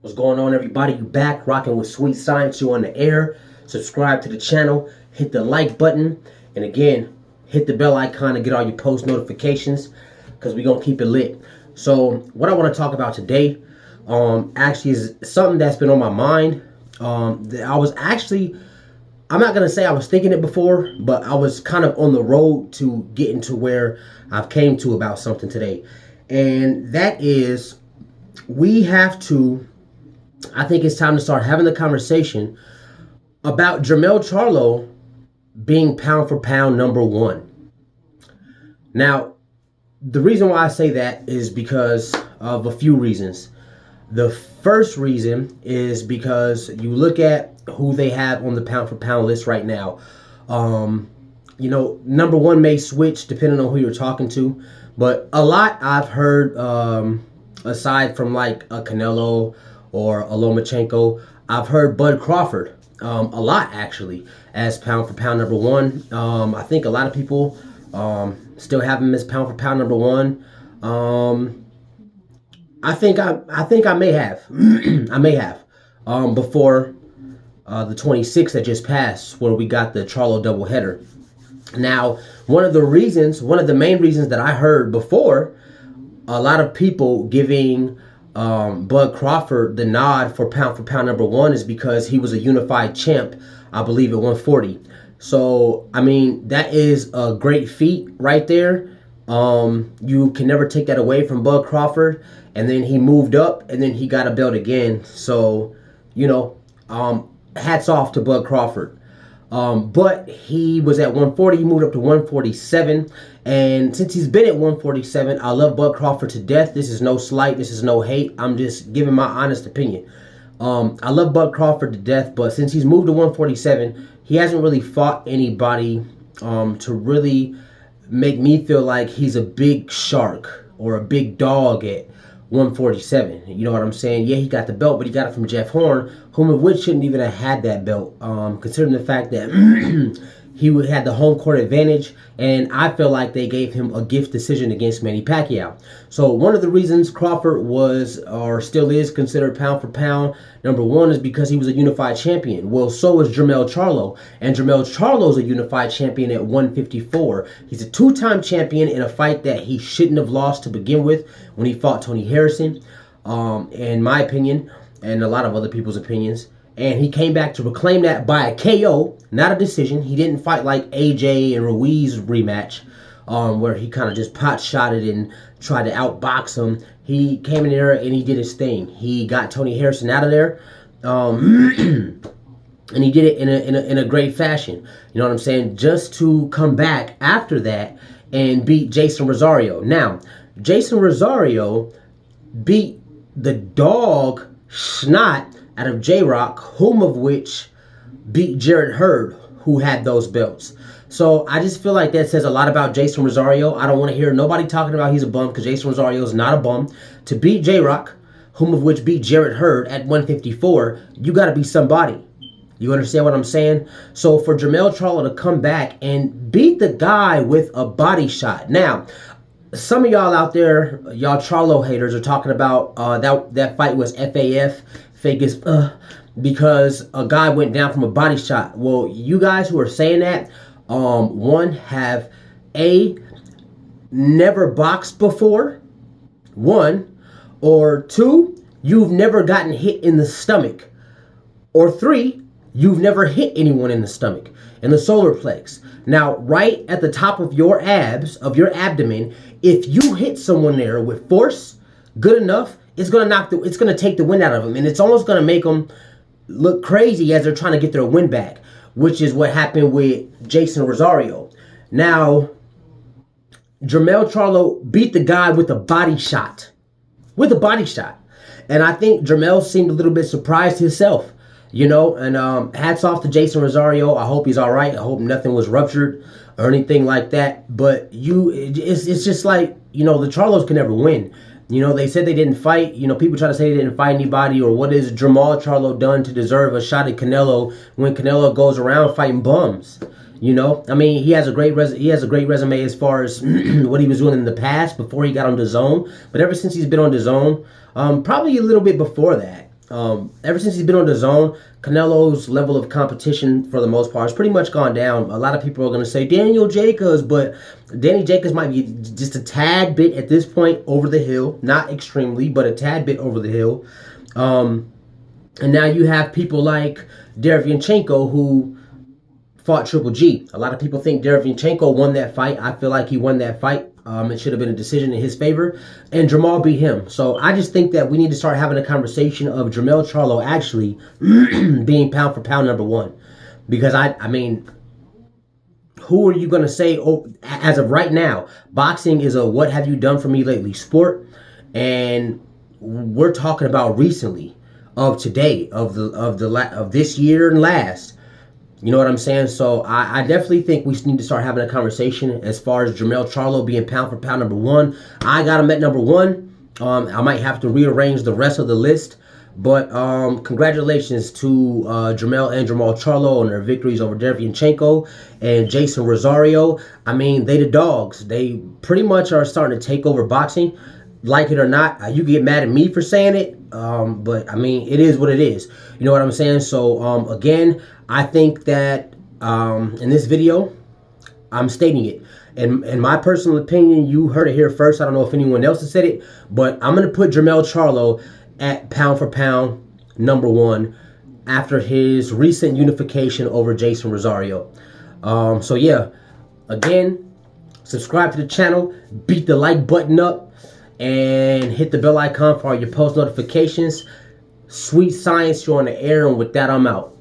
What's going on, everybody? You back rocking with Sweet Science. You on the air. Subscribe to the channel. Hit the like button. And again, hit the bell icon to get all your post notifications, because we're going to keep it lit. So what I want to talk about today actually is something that's been on my mind. I'm not going to say I was thinking it before, but I was kind of on the road to getting to where I've came to about something today. And that is, I think it's time to start having the conversation about Jermell Charlo being pound for pound number one. Now, the reason why I say that is because of a few reasons. The first reason is because you look at who they have on the pound for pound list right now. Number one may switch depending on who you're talking to, but a lot I've heard, aside from like a Canelo or a Lomachenko, I've heard Bud Crawford a lot actually as pound for pound number one. I think a lot of people still have him as pound for pound number one. I think I may have I may have before the 26th that just passed, where we got the Charlo doubleheader. Now, one of the main reasons that I heard before, a lot of people giving Bud Crawford the nod for pound number one is because he was a unified champ, I believe, at 140. So, I mean, that is a great feat right there. You can never take that away from Bud Crawford. And then he moved up, and then he got a belt again. So, hats off to Bud Crawford. But he was at 140, he moved up to 147, and since he's been at 147, I love Bud Crawford to death. This is no slight, this is no hate, I'm just giving my honest opinion. I love Bud Crawford to death, but since he's moved to 147, he hasn't really fought anybody to really make me feel like he's a big shark or a big dog at 147. You know what I'm saying? Yeah, he got the belt, but he got it from Jeff Horn, whom of which shouldn't even have had that belt, considering the fact that he had the home court advantage, and I feel like they gave him a gift decision against Manny Pacquiao. So one of the reasons Crawford was, or still is, considered pound for pound number one is because he was a unified champion. Well, so is Jermell Charlo, and Jermell Charlo is a unified champion at 154. He's a two-time champion in a fight that he shouldn't have lost to begin with when he fought Tony Harrison, in my opinion, and a lot of other people's opinions. And he came back to reclaim that by a KO, not a decision. He didn't fight like AJ and Ruiz rematch, where he kind of just pot-shotted and tried to outbox him. He came in there and he did his thing. He got Tony Harrison out of there, and he did it in a great fashion. You know what I'm saying? Just to come back after that and beat Jason Rosario. Now, Jason Rosario beat the dog snot out of J-Rock, whom of which beat Jarrett Hurd, who had those belts. So I just feel like that says a lot about Jason Rosario. I don't want to hear nobody talking about he's a bum, because Jason Rosario is not a bum. To beat J-Rock, whom of which beat Jarrett Hurd at 154, you got to be somebody. You understand what I'm saying? So for Jermell Charlo to come back and beat the guy with a body shot. Now, some of y'all out there, y'all Charlo haters, are talking about that fight was FAF, fake as because a guy went down from a body shot. Well, you guys who are saying that, one, have never boxed before, one, or two, you've never gotten hit in the stomach, or three, you've never hit anyone in the stomach, in the solar plex. Now, right at the top of your abs, of your abdomen, if you hit someone there with force, good enough, it's gonna take the wind out of them, and it's almost gonna make them look crazy as they're trying to get their wind back, which is what happened with Jason Rosario. Now, Jermell Charlo beat the guy with a body shot, and I think Jermell seemed a little bit surprised himself. And hats off to Jason Rosario. I hope he's all right. I hope nothing was ruptured or anything like that. But it's just like, the Charlos can never win. They said they didn't fight. People try to say they didn't fight anybody, or what is Jermell Charlo done to deserve a shot at Canelo when Canelo goes around fighting bums? I mean, he has a great resume as far as what he was doing in the past before he got on DAZN. But ever since he's been on DAZN, probably a little bit before that, Ever since he's been on the zone, Canelo's level of competition for the most part has pretty much gone down. A lot of people are going to say Daniel Jacobs, but Danny Jacobs might be just a tad bit at this point over the hill. Not extremely, but a tad bit over the hill. And now you have people like Derevyanchenko who fought Triple G. A lot of people think Derevyanchenko won that fight. I feel like he won that fight. It should have been a decision in his favor. And Jermell beat him. So I just think that we need to start having a conversation of Jermell Charlo actually being pound for pound number one. Because, I mean, who are you going to say, oh, as of right now, boxing is a what have you done for me lately sport. And we're talking about recently, of today, of this year and last. You know what I'm saying? So I definitely think we need to start having a conversation as far as Jermell Charlo being pound for pound number one. I got him at number one. I might have to rearrange the rest of the list. But congratulations to Jermell and Jermell Charlo on their victories over Derevyanchenko and Jason Rosario. I mean, they the dogs. They pretty much are starting to take over boxing. Like it or not, you can get mad at me for saying it, but I mean, it is what it is. You know what I'm saying? So, again, I think that in this video, I'm stating it. And in my personal opinion, you heard it here first. I don't know if anyone else has said it, but I'm going to put Jermell Charlo at pound for pound number one after his recent unification over Jason Rosario. So, yeah, again, subscribe to the channel, beat the like button up, and hit the bell icon for all your post notifications. Sweet science, you're on the air, and with that, I'm out.